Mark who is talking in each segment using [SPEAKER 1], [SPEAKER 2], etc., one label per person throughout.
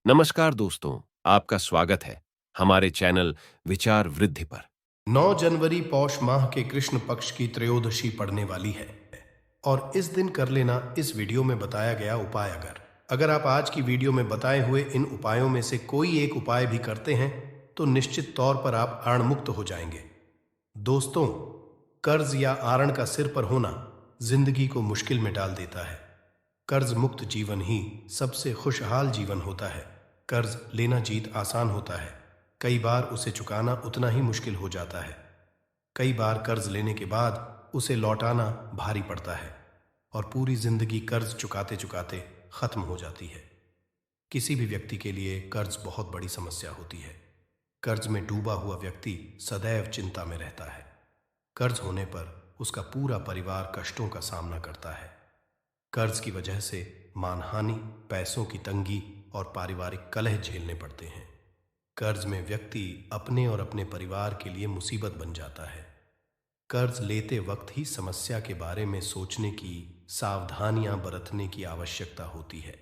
[SPEAKER 1] नमस्कार दोस्तों, आपका स्वागत है हमारे चैनल विचार वृद्धि पर।
[SPEAKER 2] 9 जनवरी पौष माह के कृष्ण पक्ष की त्रयोदशी पड़ने वाली है और इस दिन कर लेना इस वीडियो में बताया गया उपाय। अगर अगर आप आज की वीडियो में बताए हुए इन उपायों में से कोई एक उपाय भी करते हैं तो निश्चित तौर पर आप आण मुक्त हो जाएंगे। दोस्तों, कर्ज या आरण का सिर पर होना जिंदगी को मुश्किल में डाल देता है। कर्ज मुक्त जीवन ही सबसे खुशहाल जीवन होता है। कर्ज लेना जीत आसान होता है, कई बार उसे चुकाना उतना ही मुश्किल हो जाता है। कई बार कर्ज लेने के बाद उसे लौटाना भारी पड़ता है और पूरी जिंदगी कर्ज चुकाते चुकाते खत्म हो जाती है। किसी भी व्यक्ति के लिए कर्ज बहुत बड़ी समस्या होती है। कर्ज में डूबा हुआ व्यक्ति सदैव चिंता में रहता है। कर्ज होने पर उसका पूरा परिवार कष्टों का सामना करता है। कर्ज की वजह से मानहानि, पैसों की तंगी और पारिवारिक कलह झेलने पड़ते हैं। कर्ज में व्यक्ति अपने और अपने परिवार के लिए मुसीबत बन जाता है। कर्ज लेते वक्त ही समस्या के बारे में सोचने की, सावधानियां बरतने की आवश्यकता होती है,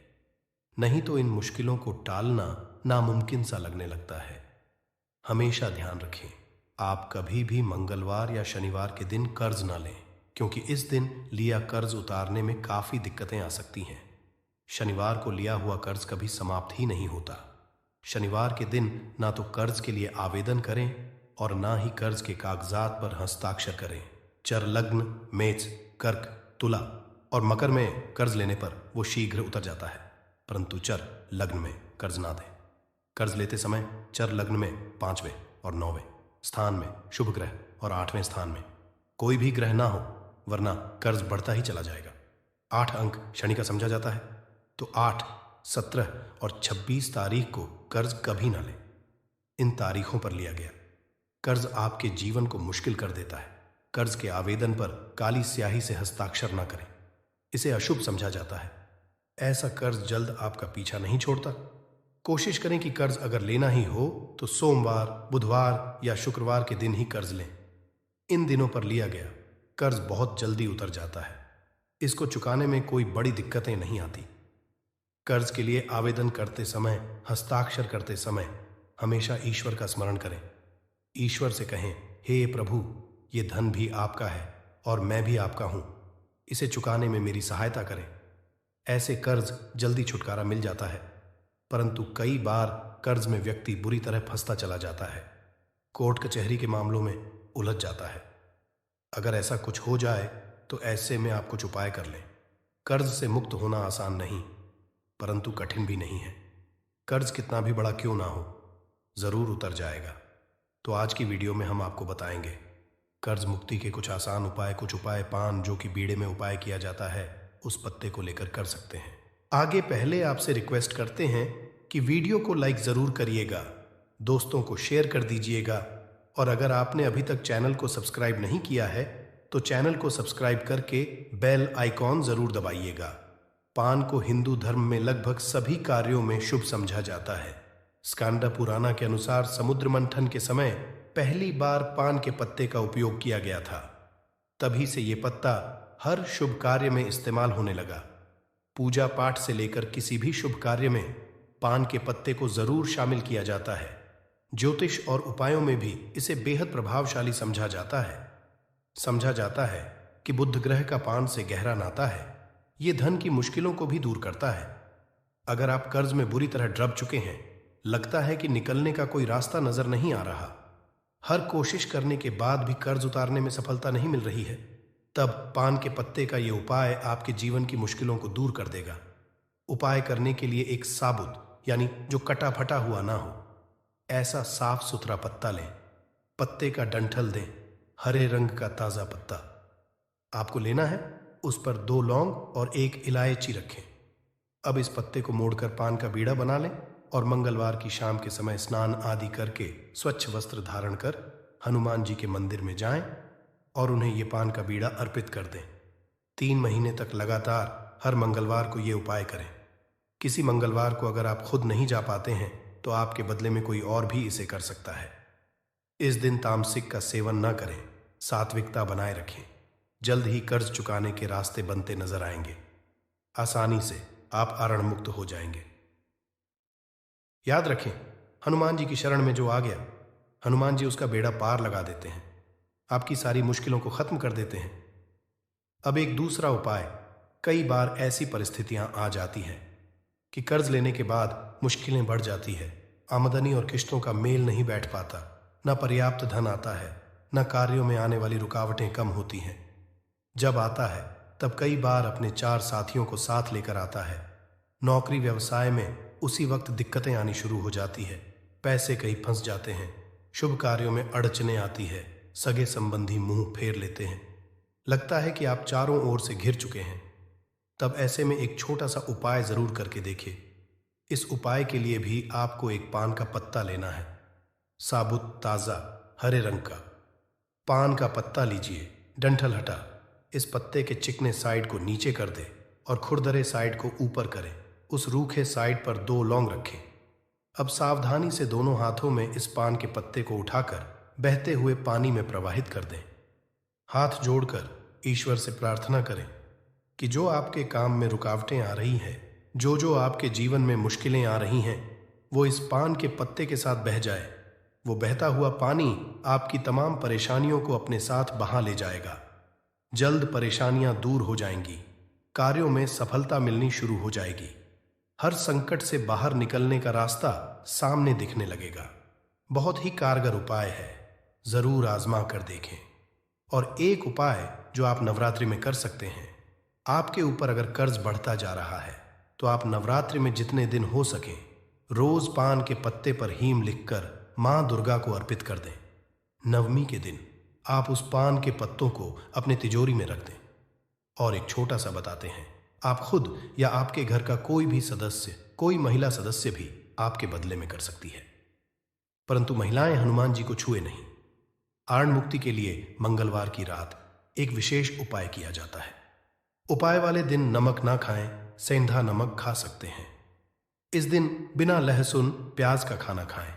[SPEAKER 2] नहीं तो इन मुश्किलों को टालना नामुमकिन सा लगने लगता है। हमेशा ध्यान रखें, आप कभी भी मंगलवार या शनिवार के दिन कर्ज ना लें, क्योंकि इस दिन लिया कर्ज उतारने में काफ़ी दिक्कतें आ सकती हैं। शनिवार को लिया हुआ कर्ज कभी समाप्त ही नहीं होता। शनिवार के दिन ना तो कर्ज के लिए आवेदन करें और ना ही कर्ज के कागजात पर हस्ताक्षर करें। चर लग्न, मेष, कर्क, तुला और मकर में कर्ज लेने पर वो शीघ्र उतर जाता है, परंतु चर लग्न में कर्ज ना दें। कर्ज लेते समय चर लग्न में 5वें और 9वें स्थान में शुभ ग्रह और 8वें स्थान में कोई भी ग्रह ना हो, वरना कर्ज बढ़ता ही चला जाएगा। 8 अंक शनि का समझा जाता है, तो 8, 17 और 26 तारीख को कर्ज कभी ना लें। इन तारीखों पर लिया गया कर्ज आपके जीवन को मुश्किल कर देता है। कर्ज के आवेदन पर काली स्याही से हस्ताक्षर ना करें, इसे अशुभ समझा जाता है। ऐसा कर्ज जल्द आपका पीछा नहीं छोड़ता। कोशिश करें कि कर्ज अगर लेना ही हो तो सोमवार, बुधवार या शुक्रवार के दिन ही कर्ज लें। इन दिनों पर लिया गया कर्ज बहुत जल्दी उतर जाता है। इसको चुकाने में कोई बड़ी दिक्कतें नहीं आती। कर्ज के लिए आवेदन करते समय, हस्ताक्षर करते समय हमेशा ईश्वर का स्मरण करें। ईश्वर से कहें, हे प्रभु, ये धन भी आपका है और मैं भी आपका हूं, इसे चुकाने में मेरी सहायता करें। ऐसे कर्ज जल्दी छुटकारा मिल जाता है, परंतु कई बार कर्ज में व्यक्ति बुरी तरह फंसता चला जाता है, कोर्ट कचहरी के मामलों में उलझ जाता है। अगर ऐसा कुछ हो जाए तो ऐसे में आप कुछ उपाय कर लें। कर्ज से मुक्त होना आसान नहीं, परंतु कठिन भी नहीं है। कर्ज कितना भी बड़ा क्यों ना हो, जरूर उतर जाएगा। तो आज की वीडियो में हम आपको बताएंगे कर्ज मुक्ति के कुछ आसान उपाय। कुछ उपाय पान, जो कि बीड़े में उपाय किया जाता है, उस पत्ते को लेकर कर सकते हैं। आगे पहले आपसे रिक्वेस्ट करते हैं कि वीडियो को लाइक जरूर करिएगा, दोस्तों को शेयर कर दीजिएगा, और अगर आपने अभी तक चैनल को सब्सक्राइब नहीं किया है तो चैनल को सब्सक्राइब करके बेल आइकॉन जरूर दबाइएगा। पान को हिंदू धर्म में लगभग सभी कार्यों में शुभ समझा जाता है। स्कांदा पुराना के अनुसार समुद्र मंथन के समय पहली बार पान के पत्ते का उपयोग किया गया था। तभी से ये पत्ता हर शुभ कार्य में इस्तेमाल होने लगा। पूजा पाठ से लेकर किसी भी शुभ कार्य में पान के पत्ते को जरूर शामिल किया जाता है। ज्योतिष और उपायों में भी इसे बेहद प्रभावशाली समझा जाता है। समझा जाता है कि बुध ग्रह का पान से गहरा नाता है। ये धन की मुश्किलों को भी दूर करता है। अगर आप कर्ज में बुरी तरह डूब चुके हैं, लगता है कि निकलने का कोई रास्ता नजर नहीं आ रहा, हर कोशिश करने के बाद भी कर्ज उतारने में सफलता नहीं मिल रही है, तब पान के पत्ते का यह उपाय आपके जीवन की मुश्किलों को दूर कर देगा। उपाय करने के लिए एक साबुत, यानी जो कटा फटा हुआ ना हो, ऐसा साफ सुथरा पत्ता लें। पत्ते का डंठल दें, हरे रंग का ताजा पत्ता आपको लेना है। उस पर 2 लौंग और 1 इलायची रखें। अब इस पत्ते को मोड़कर पान का बीड़ा बना लें और मंगलवार की शाम के समय स्नान आदि करके स्वच्छ वस्त्र धारण कर हनुमान जी के मंदिर में जाएं और उन्हें ये पान का बीड़ा अर्पित कर दें। 3 महीने तक लगातार हर मंगलवार को ये उपाय करें। किसी मंगलवार को अगर आप खुद नहीं जा पाते हैं तो आपके बदले में कोई और भी इसे कर सकता है। इस दिन तामसिक का सेवन न करें, सात्विकता बनाए रखें। जल्द ही कर्ज चुकाने के रास्ते बनते नजर आएंगे। आसानी से आप आरण मुक्त हो जाएंगे। याद रखें, हनुमान जी की शरण में जो आ गया, हनुमान जी उसका बेड़ा पार लगा देते हैं, आपकी सारी मुश्किलों को खत्म कर देते हैं। अब एक दूसरा उपाय। कई बार ऐसी परिस्थितियां आ जाती हैं कि कर्ज लेने के बाद मुश्किलें बढ़ जाती है, आमदनी और किश्तों का मेल नहीं बैठ पाता, ना पर्याप्त धन आता है, ना कार्यों में आने वाली रुकावटें कम होती हैं। जब आता है तब कई बार अपने 4 साथियों को साथ लेकर आता है। नौकरी व्यवसाय में उसी वक्त दिक्कतें आनी शुरू हो जाती है, पैसे कहीं फंस जाते हैं, शुभ कार्यों में अड़चने आती है, सगे संबंधी मुंह फेर लेते हैं, लगता है कि आप चारों ओर से घिर चुके हैं। तब ऐसे में एक छोटा सा उपाय जरूर करके देखिए। इस उपाय के लिए भी आपको एक पान का पत्ता लेना है, साबुत ताजा हरे रंग का। पान का पत्ता लीजिए, डंठल हटा, इस पत्ते के चिकने साइड को नीचे कर दे और खुरदरे साइड को ऊपर करें। उस रूखे साइड पर 2 लौंग रखें। अब सावधानी से दोनों हाथों में इस पान के पत्ते को उठाकर बहते हुए पानी में प्रवाहित कर दें। हाथ जोड़कर ईश्वर से प्रार्थना करें कि जो आपके काम में रुकावटें आ रही हैं, जो आपके जीवन में मुश्किलें आ रही हैं, वो इस पान के पत्ते के साथ बह जाए। वो बहता हुआ पानी आपकी तमाम परेशानियों को अपने साथ बहा ले जाएगा। जल्द परेशानियां दूर हो जाएंगी, कार्यों में सफलता मिलनी शुरू हो जाएगी, हर संकट से बाहर निकलने का रास्ता सामने दिखने लगेगा। बहुत ही कारगर उपाय है, जरूर आजमा कर देखें। और एक उपाय जो आप नवरात्रि में कर सकते हैं, आपके ऊपर अगर कर्ज बढ़ता जा रहा है तो आप नवरात्रि में जितने दिन हो सके रोज पान के पत्ते पर हीम लिखकर मां दुर्गा को अर्पित कर दें। नवमी के दिन आप उस पान के पत्तों को अपने तिजोरी में रख दें। और एक छोटा सा बताते हैं, आप खुद या आपके घर का कोई भी सदस्य, कोई महिला सदस्य भी आपके बदले में कर सकती है, परंतु महिलाएं हनुमान जी को छुए नहीं। आर्ण मुक्ति के लिए मंगलवार की रात एक विशेष उपाय किया जाता है। उपाय वाले दिन नमक ना खाएं, सेंधा नमक खा सकते हैं। इस दिन बिना लहसुन प्याज का खाना खाएं।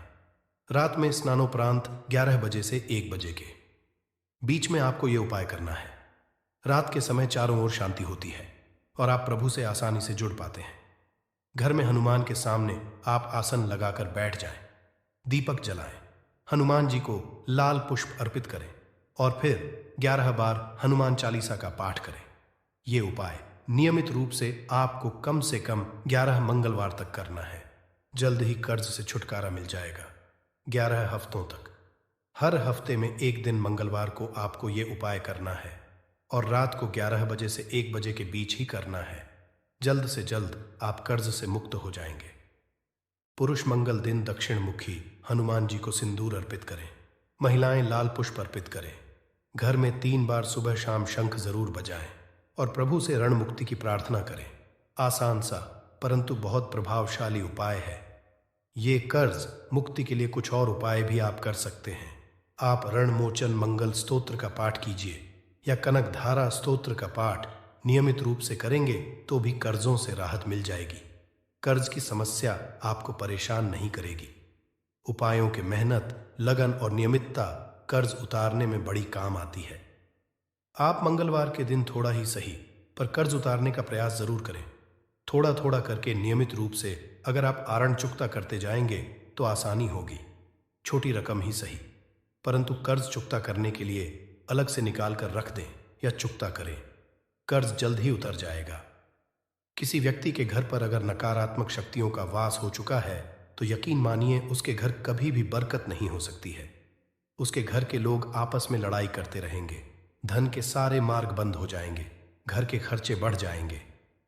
[SPEAKER 2] रात में स्नानोपरांत 11 बजे से 1 बजे के बीच में आपको यह उपाय करना है। रात के समय चारों ओर शांति होती है और आप प्रभु से आसानी से जुड़ पाते हैं। घर में हनुमान के सामने आप आसन लगाकर बैठ जाएं, दीपक जलाएं, हनुमान जी को लाल पुष्प अर्पित करें और फिर 11 बार हनुमान चालीसा का पाठ करें। ये उपाय नियमित रूप से आपको कम से कम 11 मंगलवार तक करना है। जल्द ही कर्ज से छुटकारा मिल जाएगा। 11 हफ्तों तक, हर हफ्ते में एक दिन मंगलवार को आपको ये उपाय करना है और रात को 11 बजे से 1 बजे के बीच ही करना है। जल्द से जल्द आप कर्ज से मुक्त हो जाएंगे। पुरुष मंगल दिन दक्षिण मुखी हनुमान जी को सिंदूर अर्पित करें। महिलाएं लाल पुष्प अर्पित करें। घर में 3 बार सुबह शाम शंख जरूर बजाएं और प्रभु से ऋण मुक्ति की प्रार्थना करें। आसान सा परंतु बहुत प्रभावशाली उपाय है। ये कर्ज मुक्ति के लिए कुछ और उपाय भी आप कर सकते हैं। आप ऋण मोचन मंगल स्तोत्र का पाठ कीजिए या कनक धारा स्तोत्र का पाठ नियमित रूप से करेंगे तो भी कर्जों से राहत मिल जाएगी। कर्ज की समस्या आपको परेशान नहीं करेगी। उपायों के मेहनत, लगन और नियमितता कर्ज उतारने में बड़ी काम आती है। आप मंगलवार के दिन थोड़ा ही सही पर कर्ज उतारने का प्रयास जरूर करें। थोड़ा थोड़ा करके नियमित रूप से अगर आप आरण चुकता करते जाएंगे तो आसानी होगी। छोटी रकम ही सही, परंतु कर्ज चुकता करने के लिए अलग से निकाल कर रख दें या चुकता करें। कर्ज जल्द ही उतर जाएगा। किसी व्यक्ति के घर पर अगर नकारात्मक शक्तियों का वास हो चुका है तो यकीन मानिए उसके घर कभी भी बरकत नहीं हो सकती है। उसके घर के लोग आपस में लड़ाई करते रहेंगे, धन के सारे मार्ग बंद हो जाएंगे, घर के खर्चे बढ़ जाएंगे,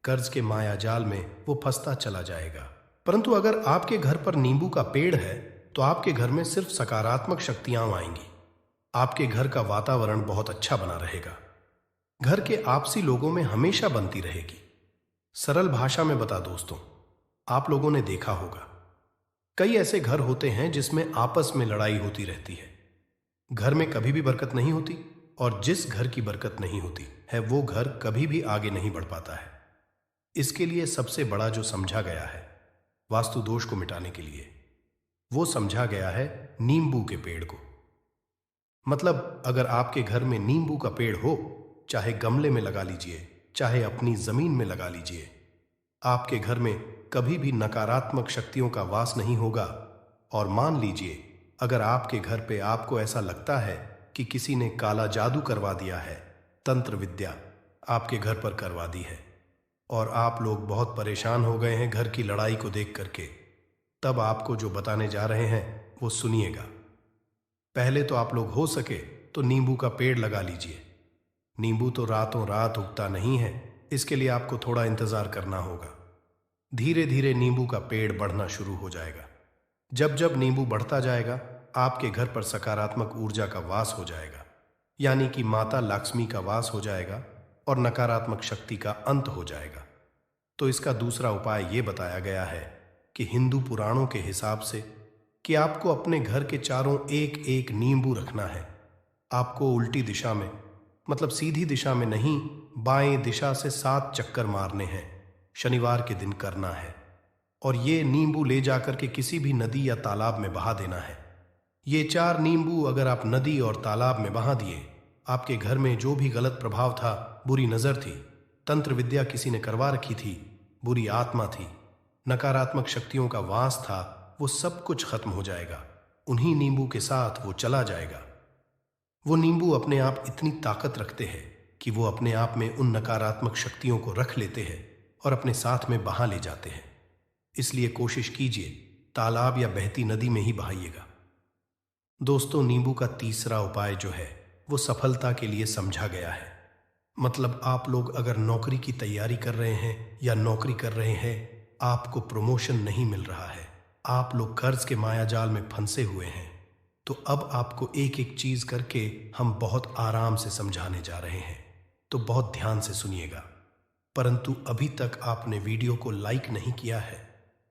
[SPEAKER 2] कर्ज के माया जाल में वो फंसता चला जाएगा। परंतु अगर आपके घर पर नींबू का पेड़ है तो आपके घर में सिर्फ सकारात्मक शक्तियां आएंगी। आपके घर का वातावरण बहुत अच्छा बना रहेगा। घर के आपसी लोगों में हमेशा बनती रहेगी। सरल भाषा में बता दोस्तों, आप लोगों ने देखा होगा कई ऐसे घर होते हैं जिसमें आपस में लड़ाई होती रहती है। घर में कभी भी बरकत नहीं होती और जिस घर की बरकत नहीं होती है वो घर कभी भी आगे नहीं बढ़ पाता है। इसके लिए सबसे बड़ा जो समझा गया है वास्तु दोष को मिटाने के लिए, वो समझा गया है नींबू के पेड़ को। मतलब अगर आपके घर में नींबू का पेड़ हो, चाहे गमले में लगा लीजिए, चाहे अपनी जमीन में लगा लीजिए, आपके घर में कभी भी नकारात्मक शक्तियों का वास नहीं होगा। और मान लीजिए, अगर आपके घर पे आपको ऐसा लगता है कि किसी ने काला जादू करवा दिया है, तंत्र विद्या आपके घर पर करवा दी है, और आप लोग बहुत परेशान हो गए हैं घर की लड़ाई को देख करके, तब आपको जो बताने जा रहे हैं वो सुनिएगा। पहले तो आप लोग हो सके तो नींबू का पेड़ लगा लीजिए। नींबू तो रातों रात उगता नहीं है, इसके लिए आपको थोड़ा इंतजार करना होगा। धीरे धीरे नींबू का पेड़ बढ़ना शुरू हो जाएगा। जब जब नींबू बढ़ता जाएगा, आपके घर पर सकारात्मक ऊर्जा का वास हो जाएगा, यानी कि माता लक्ष्मी का वास हो जाएगा और नकारात्मक शक्ति का अंत हो जाएगा। तो इसका दूसरा उपाय ये बताया गया है कि हिंदू पुराणों के हिसाब से कि आपको अपने घर के चारों एक एक नींबू रखना है। आपको उल्टी दिशा में, मतलब सीधी दिशा में नहीं, बाएं दिशा से 7 चक्कर मारने हैं। शनिवार के दिन करना है, और ये नींबू ले जाकर के किसी भी नदी या तालाब में बहा देना है। ये 4 नींबू अगर आप नदी और तालाब में बहा दिए, आपके घर में जो भी गलत प्रभाव था, बुरी नजर थी, तंत्र विद्या किसी ने करवा रखी थी, बुरी आत्मा थी, नकारात्मक शक्तियों का वास था, वो सब कुछ खत्म हो जाएगा। उन्हीं नींबू के साथ वो चला जाएगा। वो नींबू अपने आप इतनी ताकत रखते हैं कि वो अपने आप में उन नकारात्मक शक्तियों को रख लेते हैं और अपने साथ में बहा ले जाते हैं। इसलिए कोशिश कीजिए तालाब या बहती नदी में ही बहाइएगा। दोस्तों, नींबू का तीसरा उपाय जो है वो सफलता के लिए समझा गया है। मतलब आप लोग अगर नौकरी की तैयारी कर रहे हैं या नौकरी कर रहे हैं, आपको प्रमोशन नहीं मिल रहा है, आप लोग कर्ज के मायाजाल में फंसे हुए हैं, तो अब आपको एक एक चीज करके हम बहुत आराम से समझाने जा रहे हैं, तो बहुत ध्यान से सुनिएगा। परंतु अभी तक आपने वीडियो को लाइक नहीं किया है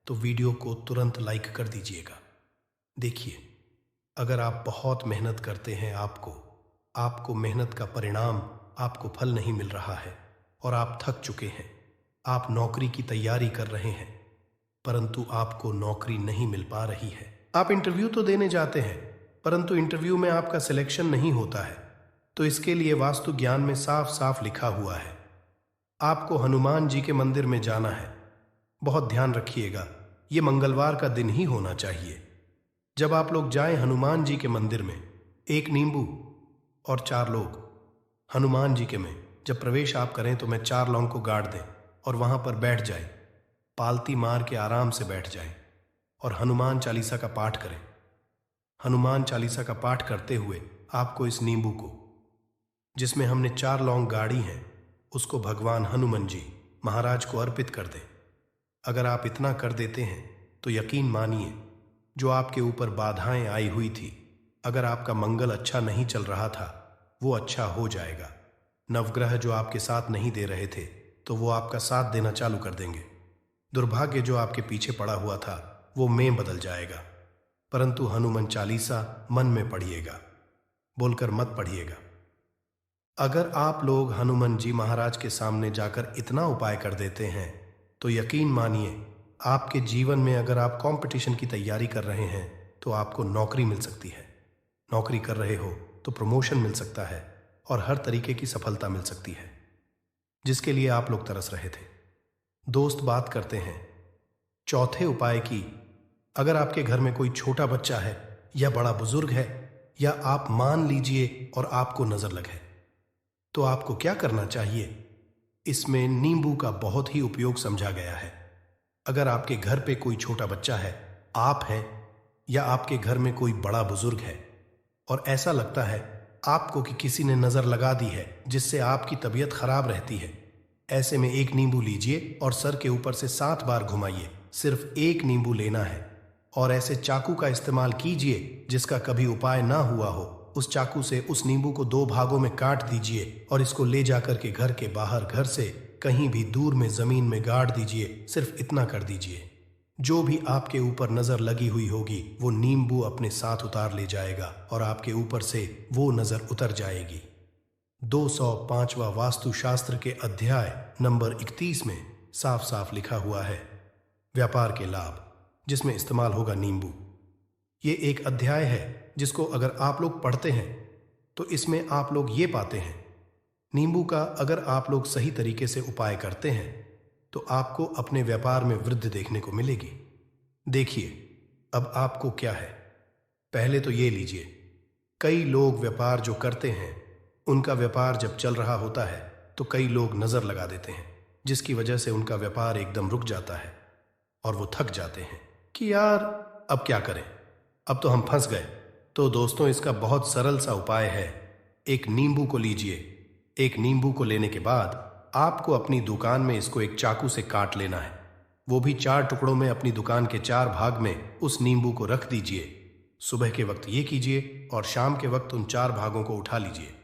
[SPEAKER 2] तो वीडियो को तुरंत लाइक कर दीजिएगा। देखिए, अगर आप बहुत मेहनत करते हैं, आपको मेहनत का परिणाम, आपको फल नहीं मिल रहा है और आप थक चुके हैं, आप नौकरी की तैयारी कर रहे हैं परंतु आपको नौकरी नहीं मिल पा रही है, आप इंटरव्यू तो देने जाते हैं परंतु इंटरव्यू में आपका सिलेक्शन नहीं होता है, तो इसके लिए वास्तु ज्ञान में साफ साफ लिखा हुआ है, आपको हनुमान जी के मंदिर में जाना है। बहुत ध्यान रखिएगा, ये मंगलवार का दिन ही होना चाहिए। जब आप लोग जाएं हनुमान जी के मंदिर में, 1 नींबू और 4 लोग हनुमान जी के में जब प्रवेश आप करें तो मैं 4 लौंग को गाड़ दें और वहां पर बैठ जाएं, पालती मार के आराम से बैठ जाएं और हनुमान चालीसा का पाठ करें। हनुमान चालीसा का पाठ करते हुए आपको इस नींबू को, जिसमें हमने 4 लौंग गाड़ी हैं, उसको भगवान हनुमान जी महाराज को अर्पित कर दें। अगर आप इतना कर देते हैं तो यकीन मानिए, जो आपके ऊपर बाधाएं आई हुई थी, अगर आपका मंगल अच्छा नहीं चल रहा था, वो अच्छा हो जाएगा। नवग्रह जो आपके साथ नहीं दे रहे थे, तो वो आपका साथ देना चालू कर देंगे। दुर्भाग्य जो आपके पीछे पड़ा हुआ था, वो में बदल जाएगा। परंतु हनुमान चालीसा मन में पढ़िएगा, बोलकर मत पढ़िएगा। अगर आप लोग हनुमान जी महाराज के सामने जाकर इतना उपाय कर देते हैं तो यकीन मानिए, आपके जीवन में अगर आप कंपटीशन की तैयारी कर रहे हैं तो आपको नौकरी मिल सकती है, नौकरी कर रहे हो तो प्रमोशन मिल सकता है और हर तरीके की सफलता मिल सकती है, जिसके लिए आप लोग तरस रहे थे। दोस्त, बात करते हैं चौथे उपाय की। अगर आपके घर में कोई छोटा बच्चा है या बड़ा बुजुर्ग है, या आप मान लीजिए और आपको नजर लगे, तो आपको क्या करना चाहिए? इसमें नींबू का बहुत ही उपयोग समझा गया है। अगर आपके घर पे कोई छोटा बच्चा है, आप हैं, या आपके घर में कोई बड़ा बुजुर्ग है और ऐसा लगता है आपको कि किसी ने नजर लगा दी है जिससे आपकी तबीयत खराब रहती है, ऐसे में 1 नींबू लीजिए और सर के ऊपर से 7 बार घुमाइए। सिर्फ 1 नींबू लेना है और ऐसे चाकू का इस्तेमाल कीजिए जिसका कभी उपाय ना हुआ हो। उस चाकू से उस नींबू को 2 भागों में काट दीजिए और इसको ले जाकर के घर के बाहर, घर से कहीं भी दूर में जमीन में गाड़ दीजिए। सिर्फ इतना कर दीजिए, जो भी आपके ऊपर नजर लगी हुई होगी वो नींबू अपने साथ उतार ले जाएगा और आपके ऊपर से वो नजर उतर जाएगी। 205वां वास्तुशास्त्र के अध्याय नंबर 31 में साफ साफ लिखा हुआ है, व्यापार के लाभ, जिसमें इस्तेमाल होगा नींबू। ये एक अध्याय है जिसको अगर आप लोग पढ़ते हैं तो इसमें आप लोग ये पाते हैं, नींबू का अगर आप लोग सही तरीके से उपाय करते हैं तो आपको अपने व्यापार में वृद्धि देखने को मिलेगी। देखिए, अब आपको क्या है, पहले तो ये लीजिए, कई लोग व्यापार जो करते हैं उनका व्यापार जब चल रहा होता है तो कई लोग नज़र लगा देते हैं, जिसकी वजह से उनका व्यापार एकदम रुक जाता है और वो थक जाते हैं कि यार अब क्या करें, अब तो हम फंस गए। तो दोस्तों, इसका बहुत सरल सा उपाय है। एक नींबू को लीजिए। एक नींबू को लेने के बाद आपको अपनी दुकान में इसको एक चाकू से काट लेना है। वो भी 4 टुकड़ों में अपनी दुकान के 4 भाग में उस नींबू को रख दीजिए। सुबह के वक्त ये कीजिए और शाम के वक्त उन 4 भागों को उठा लीजिए।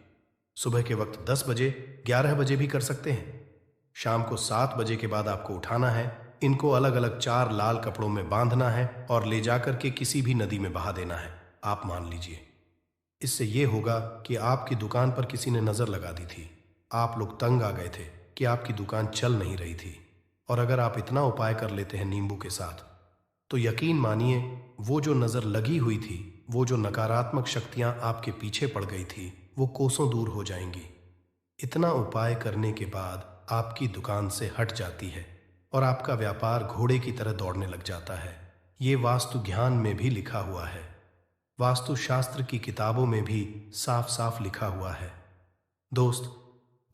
[SPEAKER 2] सुबह के वक्त 10 बजे, 11 बजे भी कर सकते हैं। शाम को 7 बजे के बाद आपको उठाना है। इनको अलग अलग 4 लाल कपड़ों में बांधना है और ले जाकर के किसी भी नदी में बहा देना है। आप मान लीजिए, इससे ये होगा कि आपकी दुकान पर किसी ने नज़र लगा दी थी, आप लोग तंग आ गए थे कि आपकी दुकान चल नहीं रही थी। और अगर आप इतना उपाय कर लेते हैं नींबू के साथ, तो यकीन मानिए वो जो नज़र लगी हुई थी, वो जो नकारात्मक शक्तियाँ आपके पीछे पड़ गई थी, वो कोसों दूर हो जाएंगी। इतना उपाय करने के बाद आपकी दुकान से हट जाती है और आपका व्यापार घोड़े की तरह दौड़ने लग जाता है। ये वास्तु ज्ञान में भी लिखा हुआ है, वास्तुशास्त्र की किताबों में भी साफ साफ लिखा हुआ है। दोस्त,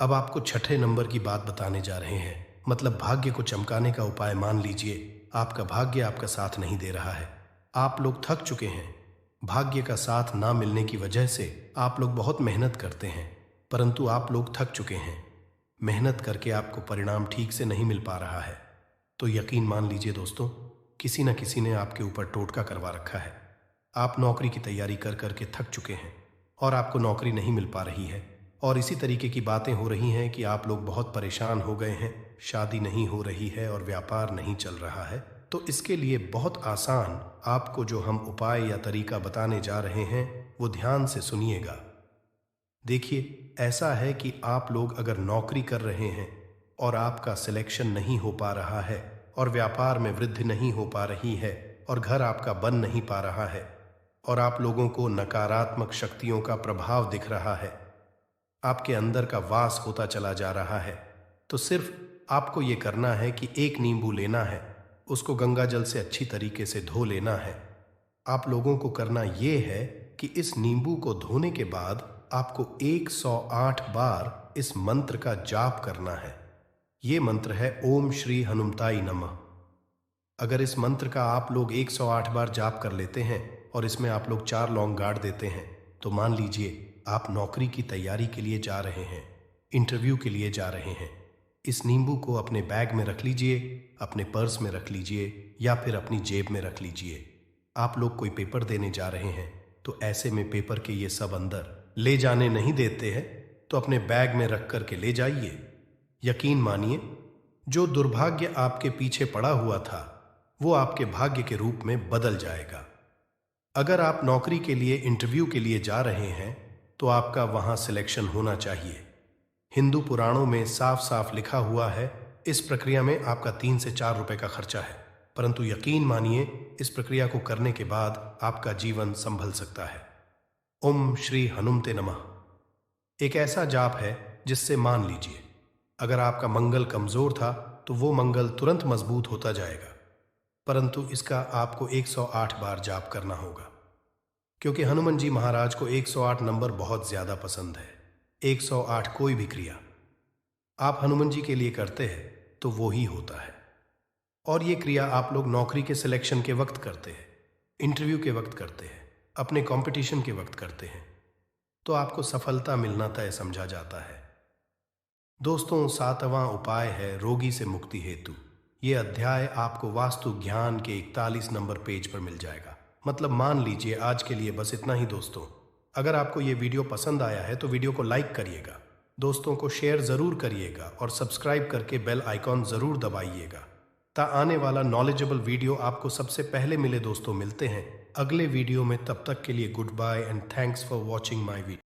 [SPEAKER 2] अब आपको छठे नंबर की बात बताने जा रहे हैं, मतलब भाग्य को चमकाने का उपाय। मान लीजिए आपका भाग्य आपका साथ नहीं दे रहा है, आप लोग थक चुके हैं। भाग्य का साथ ना मिलने की वजह से आप लोग बहुत मेहनत करते हैं, परंतु आप लोग थक चुके हैं। मेहनत करके आपको परिणाम ठीक से नहीं मिल पा रहा है। तो यकीन मान लीजिए दोस्तों, किसी न किसी ने आपके ऊपर टोटका करवा रखा है। आप नौकरी की तैयारी कर करके थक चुके हैं और आपको नौकरी नहीं मिल पा रही है। और इसी तरीके की बातें हो रही हैं कि आप लोग बहुत परेशान हो गए हैं, शादी नहीं हो रही है और व्यापार नहीं चल रहा है। तो इसके लिए बहुत आसान आपको जो हम उपाय या तरीका बताने जा रहे हैं, वो ध्यान से सुनिएगा। देखिए, ऐसा है कि आप लोग अगर नौकरी कर रहे हैं और आपका सिलेक्शन नहीं हो पा रहा है और व्यापार में वृद्धि नहीं हो पा रही है और घर आपका बन नहीं पा रहा है और आप लोगों को नकारात्मक शक्तियों का प्रभाव दिख रहा है, आपके अंदर का वास होता चला जा रहा है, तो सिर्फ आपको ये करना है कि एक नींबू लेना है, उसको गंगा जल से अच्छी तरीके से धो लेना है। आप लोगों को करना ये है कि इस नींबू को धोने के बाद आपको 108 बार इस मंत्र का जाप करना है। ये मंत्र है ओम श्री हनुमताई नमः। अगर इस मंत्र का आप लोग 108 बार जाप कर लेते हैं और इसमें आप लोग 4 लौंग गाड़ देते हैं, तो मान लीजिए आप नौकरी की तैयारी के लिए जा रहे हैं, इंटरव्यू के लिए जा रहे हैं। इस नींबू को अपने बैग में रख लीजिए, अपने पर्स में रख लीजिए या फिर अपनी जेब में रख लीजिए। आप लोग कोई पेपर देने जा रहे हैं तो ऐसे में पेपर के ये सब अंदर ले जाने नहीं देते हैं, तो अपने बैग में रख करके ले जाइए। यकीन मानिए, जो दुर्भाग्य आपके पीछे पड़ा हुआ था वो आपके भाग्य के रूप में बदल जाएगा। अगर आप नौकरी के लिए, इंटरव्यू के लिए जा रहे हैं तो आपका वहां सिलेक्शन होना चाहिए। हिंदू पुराणों में साफ साफ लिखा हुआ है, इस प्रक्रिया में आपका 3 से 4 रुपए का खर्चा है, परंतु यकीन मानिए इस प्रक्रिया को करने के बाद आपका जीवन संभल सकता है। ओम श्री हनुमते नमः एक ऐसा जाप है जिससे मान लीजिए अगर आपका मंगल कमजोर था तो वो मंगल तुरंत मजबूत होता जाएगा, परंतु इसका आपको 108 बार जाप करना होगा, क्योंकि हनुमान जी महाराज को 108 नंबर बहुत ज्यादा पसंद है। 108 कोई भी क्रिया आप हनुमान जी के लिए करते हैं तो वो ही होता है। और ये क्रिया आप लोग नौकरी के सिलेक्शन के वक्त करते हैं, इंटरव्यू के वक्त करते हैं, अपने कंपटीशन के वक्त करते हैं, तो आपको सफलता मिलना तय समझा जाता है। दोस्तों, 7वां उपाय है रोगी से मुक्ति हेतु। ये अध्याय आपको वास्तु ज्ञान के 41 नंबर पेज पर मिल जाएगा। मतलब मान लीजिए आज के लिए बस इतना ही दोस्तों। अगर आपको ये वीडियो पसंद आया है तो वीडियो को लाइक करिएगा, दोस्तों को शेयर ज़रूर करिएगा और सब्सक्राइब करके बेल आइकॉन ज़रूर दबाइएगा, ताकि आने वाला नॉलेजेबल वीडियो आपको सबसे पहले मिले। दोस्तों, मिलते हैं अगले वीडियो में, तब तक के लिए good bye and thanks for watching my video.